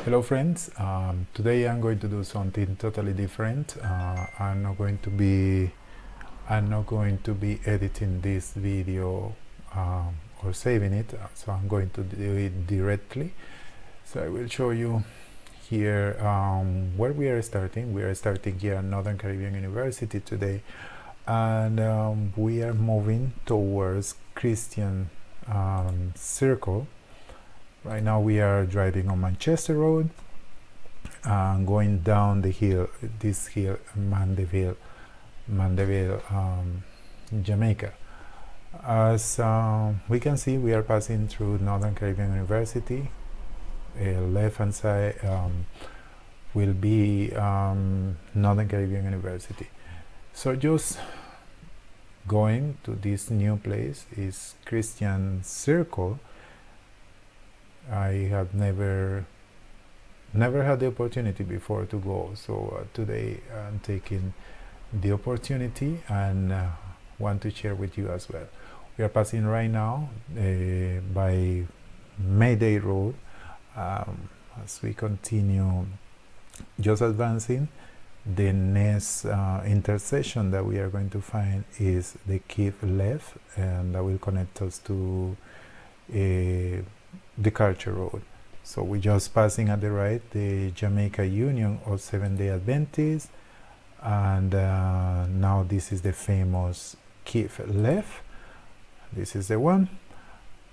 Hello friends, today I'm going to do something totally different. I'm not going to be editing this video or saving it, so I'm going to do it directly. So I will show you here where we are starting. We are starting here at Northern Caribbean University today, and we are moving towards Kristian Circle. Right now we are driving on Manchester Road and going down the hill, this hill, Mandeville, Jamaica. As we can see, we are passing through Northern Caribbean University. Left hand side will be Northern Caribbean University. So just going to this new place is Kristian Circle. I have never had the opportunity before to go, so today I'm taking the opportunity and want to share with you as well. We are passing right now by Mayday Road. As we continue just advancing, the next intersection that we are going to find is the Keep Left, and that will connect us to the Culture Road. So we're just passing at the right the Jamaica Union of Seventh-day Adventists, and now this is the famous Keep Left. This is the one,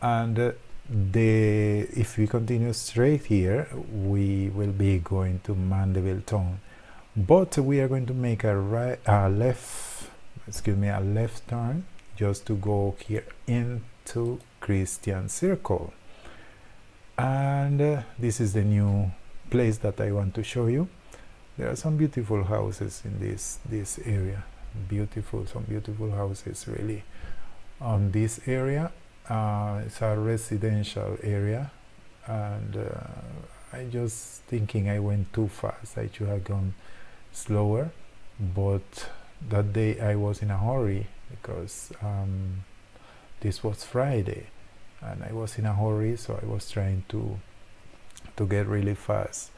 and if we continue straight here, we will be going to Mandeville town, but we are going to make a left turn just to go here into Kristian Circle. And this is the new place that I want to show you. There are some beautiful houses in this area. Some beautiful houses really on this area. It's a residential area, and I just thinking I went too fast. I should have gone slower, but that day I was in a hurry because this was Friday and I was in a hurry, so I was trying to get really fast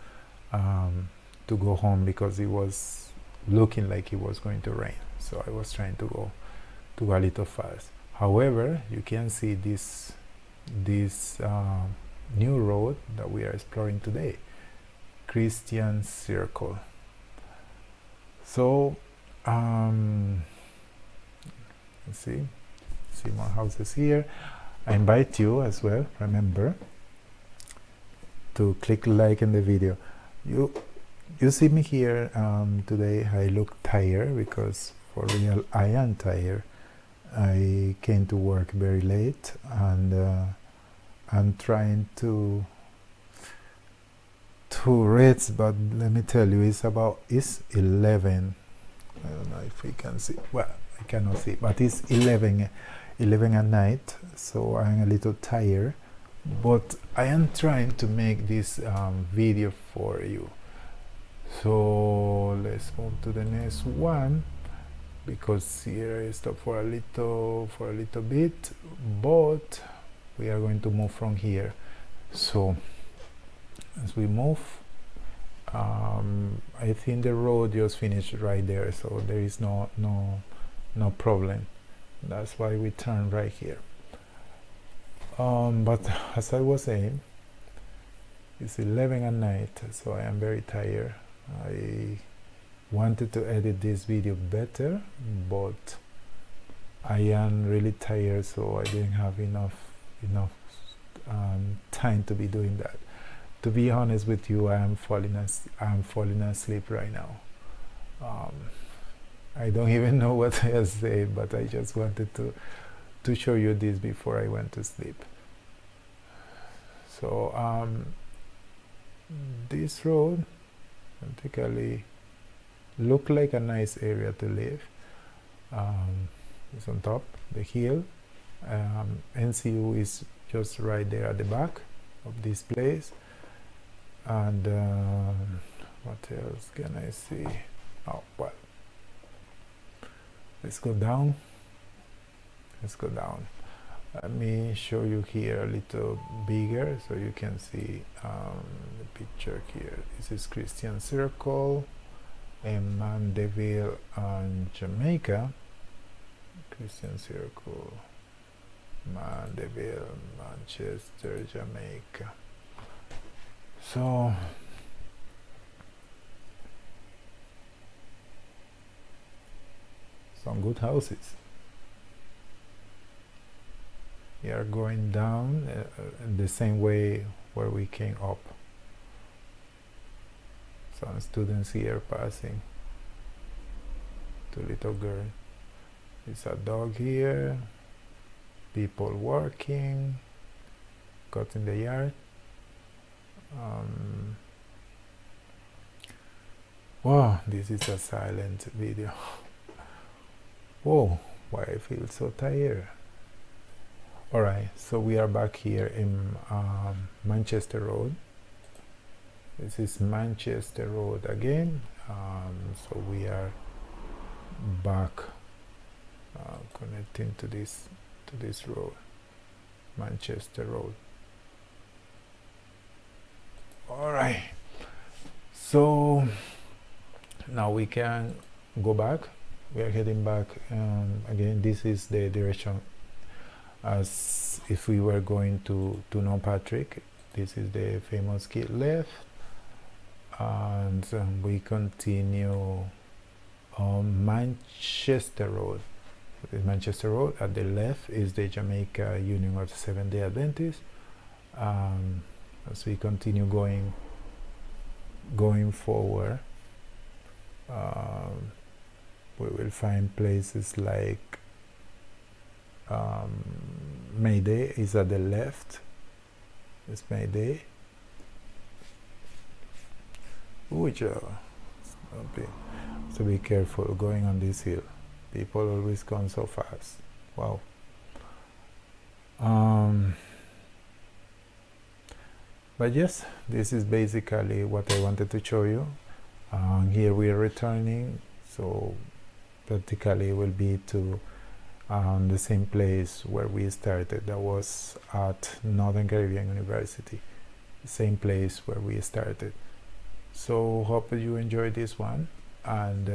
to go home because it was looking like it was going to rain, so I was trying to go a little fast. However, you can see this new road that we are exploring today, Kristian Circle. So let's see more houses here. I invite you as well, remember to click like in the video. You see me here today. I look tired because for real I am tired. I came to work very late, and I'm trying to rest, but let me tell you, it's 11. I don't know if we can see. Well, I cannot see, but it's 11 at night, so I'm a little tired, but I am trying to make this video for you. So let's move to the next one, because here I stop for a little bit, but we are going to move from here. So as we move, I think the road just finished right there, so there is no problem. That's why we turn right here. But as I was saying, it's 11 at night, so I am very tired. I wanted to edit this video better, but I am really tired, so I didn't have enough time to be doing that. To be honest with you, I'm falling asleep right now. I don't even know what I say, but I just wanted to show you this before I went to sleep. So this road practically look like a nice area to live. It's on top the hill. NCU is just right there at the back of this place, and what else can I see? Oh well, let's go down. Let me show you here a little bigger so you can see the picture here. This is Kristian Circle in Mandeville, Jamaica. Kristian Circle, Mandeville, Manchester, Jamaica. So some good houses. We are going down in the same way where we came up. Some students here passing. Two little girl. It's a dog here. People working. Cutting the yard. Wow, this is a silent video. Whoa, why I feel so tired. Alright, so we are back here in Manchester Road. This is Manchester Road again. So we are back connecting to this road, Manchester Road. Alright, so now we can go back. We are heading back again. This is the direction as if we were going to know Patrick. This is the famous gate left, and we continue on Manchester Road. This is Manchester Road. At the left is the Jamaica Union of Seventh-day Adventists. As we continue going forward, we will find places like Mayday is at the left. It's Mayday. So be careful going on this hill. People always come so fast. Wow. But yes, this is basically what I wanted to show you. Here we are returning, so practically will be to the same place where we started. That was at Northern Caribbean University, the same place where we started. So hope you enjoyed this one, and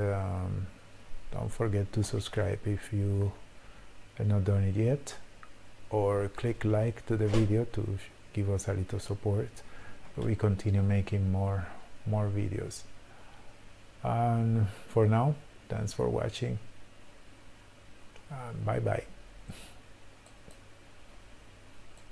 don't forget to subscribe if you have not done it yet, or click like to the video to give us a little support. We continue making more videos. And for now, thanks for watching. Bye bye.